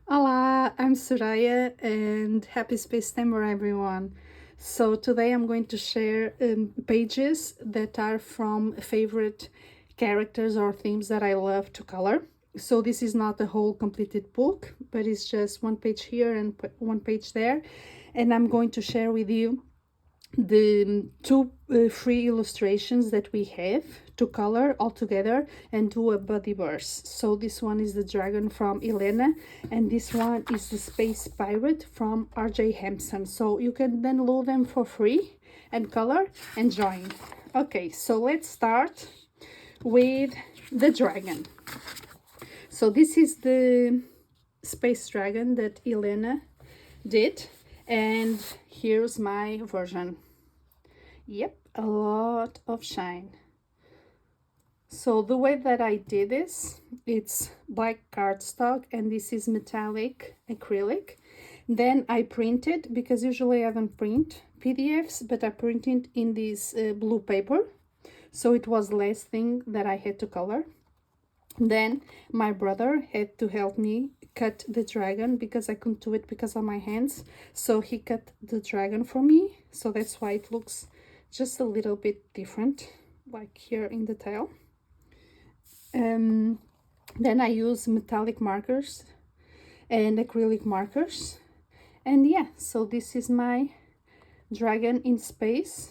Olá, I'm Soraya and happy Spacetember everyone. So today I'm going to share pages that are from favorite characters or themes that I love to color. So this is not a whole completed book, but it's just one page here and one page there. And I'm going to share with you the two free illustrations that we have to color all together and do a buddy verse. So this one is the dragon from Elena and this one is the space pirate from RJ Hampson. So you can then load them for free and color and join. Okay, so let's start with the dragon. So this is the space dragon that Elena did, and here's my version. Yep, a lot of shine. So the way that I did this, it's black cardstock and this is metallic acrylic. Then I printed, because usually I don't print PDFs, but I printed in this blue paper. So it was less thing that I had to color. Then my brother had to help me cut the dragon because I couldn't do it because of my hands. So he cut the dragon for me. So that's why it looks just a little bit different, like here in the tail. Then I use metallic markers and acrylic markers. And yeah, so this is my dragon in space.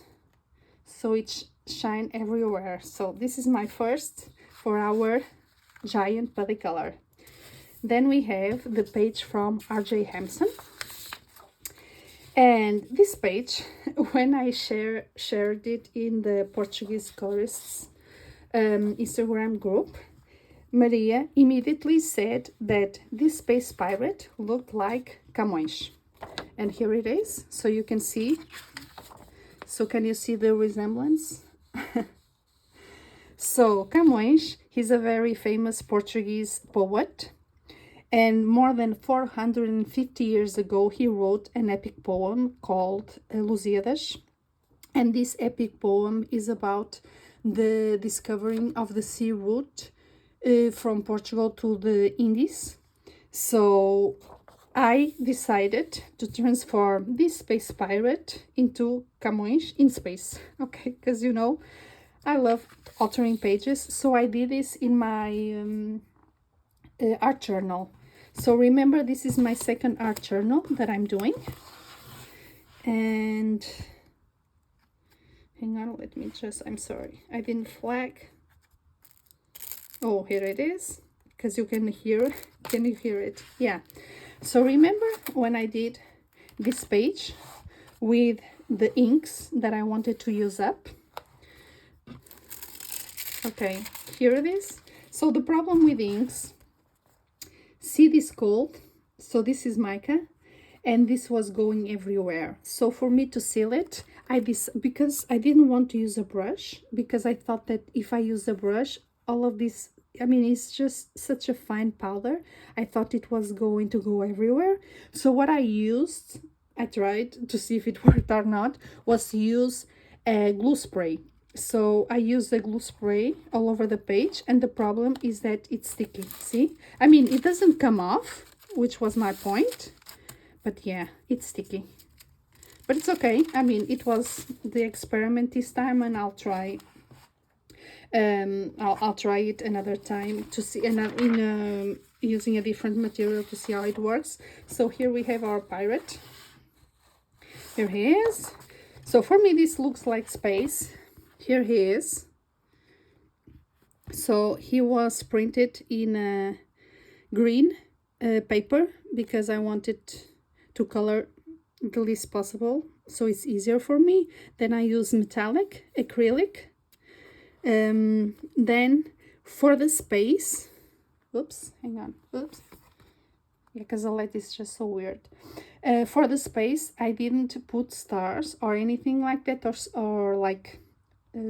So it shine everywhere. So this is my first for our giant buddy color. Then we have the page from RJ Hampson. And this page, when I shared it in the Portuguese colorists Instagram group, Maria immediately said that this space pirate looked like Camões. And here it is, so you can see. So can you see the resemblance? So Camões, he's a very famous Portuguese poet, and more than 450 years ago he wrote an epic poem called Lusíadas. And this epic poem is about the discovering of the sea route from Portugal to the Indies. So I decided to transform this space pirate into Camões in space. Okay, because you know I love altering pages, so I did this in my art journal. So remember, this is my second art journal that I'm doing. And hang on, let me just, I'm sorry, I didn't flag. Oh, here it is, because you can hear it? Yeah. So remember when I did this page with the inks that I wanted to use up? Okay, here it is. So the problem with inks, see this gold? So this is mica, and this was going everywhere. So for me to seal it, because I didn't want to use a brush, because I thought that if I use a brush, all of this, I mean, it's just such a fine powder. I thought it was going to go everywhere. So what I used, I tried to see if it worked or not, was to use a glue spray. So I use the glue spray all over the page, and the problem is that it's sticky. See, I mean, it doesn't come off, which was my point, but yeah, it's sticky. But it's okay. I mean, it was the experiment this time, and I'll try it another time to see, and using a different material to see how it works. So here we have our pirate. Here he is. So for me this looks like space. Here he is. So he was printed in a green paper because I wanted to color the least possible, so it's easier for me. Then I use metallic acrylic. Then for the space, oops, hang on, oops, yeah, because the light is just so weird. For the space, I didn't put stars or anything like that, or like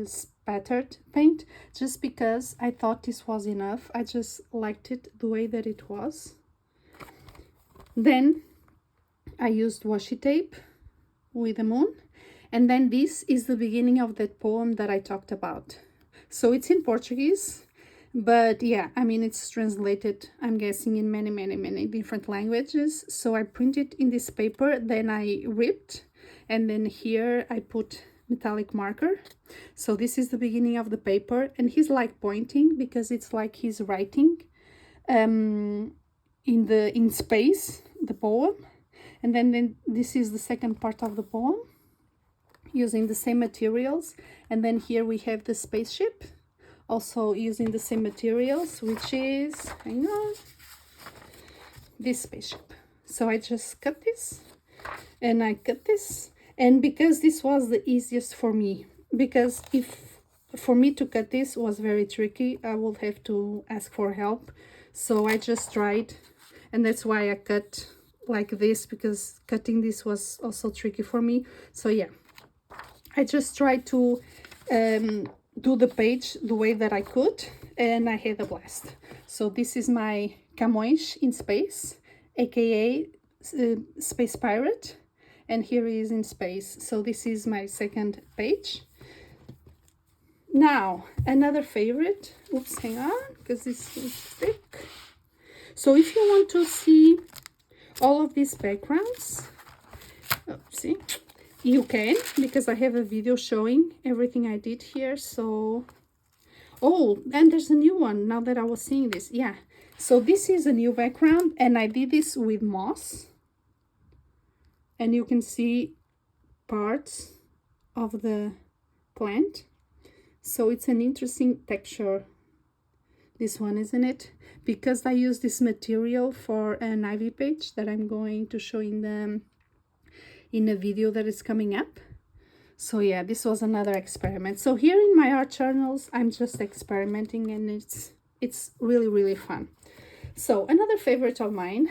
spattered paint, just because I thought this was enough. I just liked it the way that it was. Then I used washi tape with the moon, and then this is the beginning of that poem that I talked about. So it's in Portuguese, But yeah, I mean, it's translated, I'm guessing, in many different languages. So I printed in this paper, then I ripped, and then here I put metallic marker. So this is the beginning of the paper, and he's like pointing because it's like he's writing in space, the poem. And then this is the second part of the poem using the same materials. And then here we have the spaceship, also using the same materials, which is, hang on, this spaceship. So I just cut this, and I cut this, and because this was the easiest for me, because if for me to cut this was very tricky, I would have to ask for help. So I just tried, and that's why I cut like this, because cutting this was also tricky for me. So yeah, I just tried to do the page the way that I could, and I had a blast. So this is my Camões in space, aka Space Pirate, and here he is in space. So this is my second page. Now another favorite, oops, hang on, because this is thick. So if you want to see all of these backgrounds, see, you can, because I have a video showing everything I did here. So, oh, and there's a new one now that I was seeing this. Yeah, so this is a new background, and I did this with moss, and you can see parts of the plant. So it's an interesting texture, this one, isn't it? Because I use this material for an Ivy page that I'm going to show in a video that is coming up. So yeah, this was another experiment. So here in my art journals, I'm just experimenting, and it's really fun. So another favorite of mine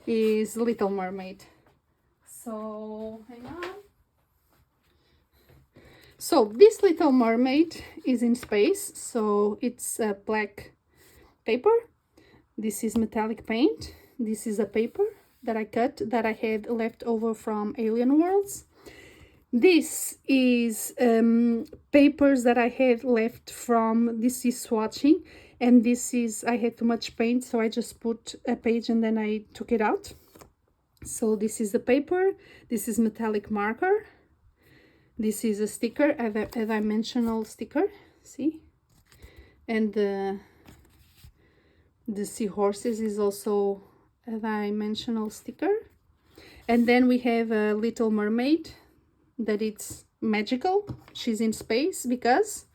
is Little Mermaid. So hang on. So this Little Mermaid is in space, so it's a black paper. This is metallic paint. This is a paper that I cut that I had left over from Alien Worlds. This is papers that I had left from This Is Swatching, and this is, I had too much paint, so I just put a page and then I took it out. So this is the paper, this is metallic marker, this is a sticker, a dimensional sticker, see? And the seahorses is also a dimensional sticker. And then we have a Little Mermaid that it's magical. She's in space because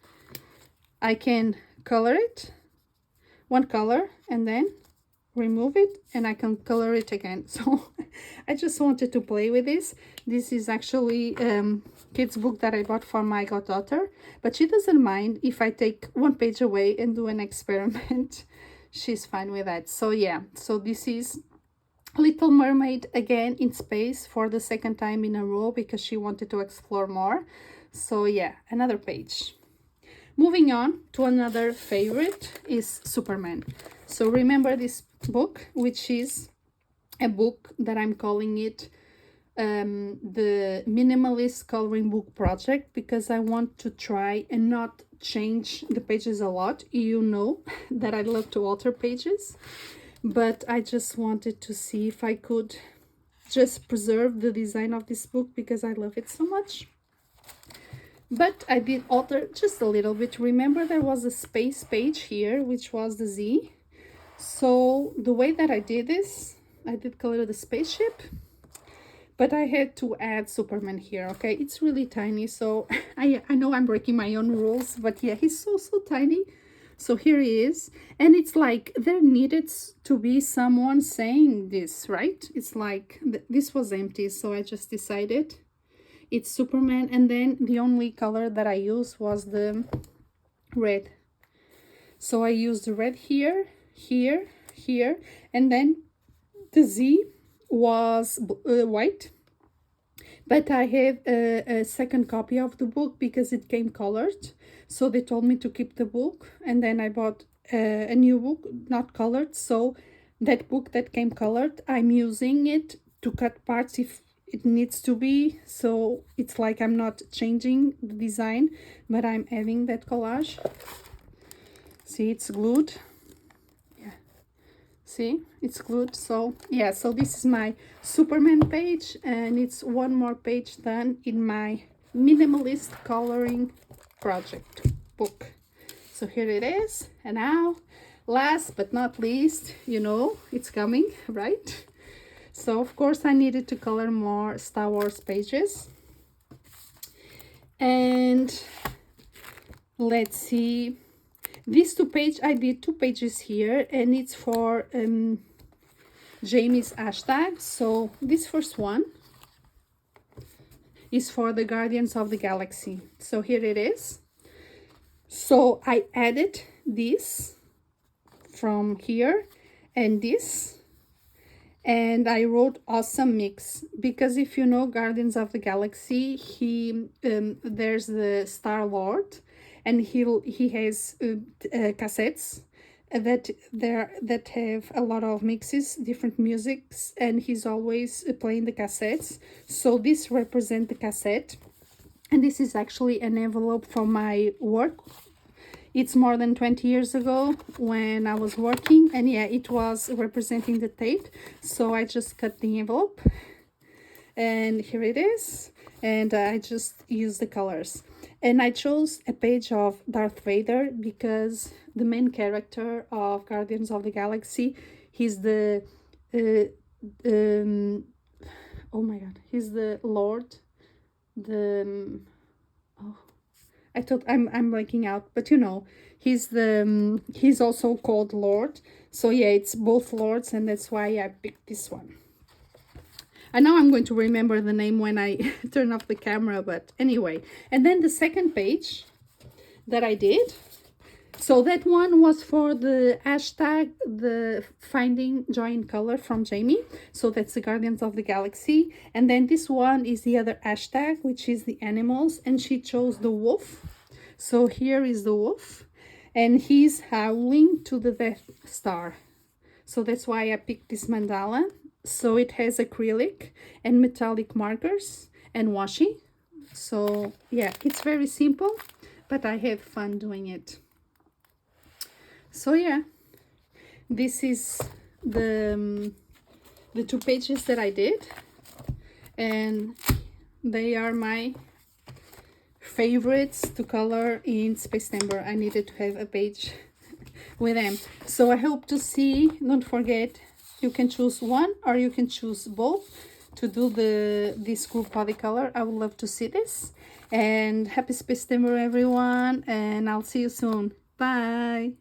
I can color it, one color, and then remove it, and I can color it again. So I just wanted to play with this. This is actually kids book that I bought for my goddaughter, but she doesn't mind if I take one page away and do an experiment. She's fine with that. So yeah, so this is Little Mermaid again in space for the second time in a row because she wanted to explore more. So yeah, another page. Moving on to another favorite is Superman. So remember this book, which is a book that I'm calling it the Minimalist Coloring Book Project, because I want to try and not change the pages a lot. You know that I love to alter pages, but I just wanted to see if I could just preserve the design of this book because I love it so much. But I did alter just a little bit. Remember, there was a space page here, which was the Z. So the way that I did this, I did color the spaceship, but I had to add Superman here, okay? It's really tiny, so I know I'm breaking my own rules, but yeah, he's so tiny. So here he is, and it's like there needed to be someone saying this, right? It's like this was empty, so I just decided it's Superman, and then the only color that I used was the red. So I used the red here, here, here, and then the Z was white. But I have a second copy of the book because it came colored. So they told me to keep the book, and then I bought a new book, not colored. So that book that came colored, I'm using it to cut parts if it needs to be. So it's like I'm not changing the design, but I'm adding that collage. See, it's glued. Yeah, see, it's glued. So yeah, so this is my Superman page, and it's one more page done in my minimalist coloring project book. So here it is. And now, last but not least, you know, it's coming, right? So of course I needed to color more Star Wars pages. And let's see, these two pages, I did 2 pages here, and it's for Jamie's hashtag. So this first one is for the Guardians of the Galaxy. So here it is. So I added this from here and this, and I wrote awesome mix, because if you know Guardians of the Galaxy, there's the Star-Lord, and he has cassettes that have a lot of mixes, different musics, and he's always playing the cassettes. So this represents the cassette, and this is actually an envelope from my work. It's more than 20 years ago when I was working, and yeah, it was representing the tape. So I just cut the envelope, and here it is, and I just used the colors. And I chose a page of Darth Vader because the main character of Guardians of the Galaxy, he's the oh my god, he's the Lord, I thought I'm blanking out, but you know, he's also called Lord. So yeah, it's both lords, and that's why I picked this one. And now I'm going to remember the name when I turn off the camera, but anyway. And then the second page that I did, so that one was for the hashtag, the Finding Joy in Color from Jamie. So that's the Guardians of the Galaxy. And then this one is the other hashtag, which is the animals, and she chose the wolf. So here is the wolf, and he's howling to the Death Star. So that's why I picked this mandala. So it has acrylic and metallic markers and washi. So yeah, it's very simple, but I had fun doing it. So yeah, this is the 2 pages that I did, and they are my favorites to color in Spacetember. I needed to have a page with them. So I hope to see, don't forget, you can choose one or you can choose both to do this group body color. I would love to see this. And happy Spacetember everyone, and I'll see you soon. Bye.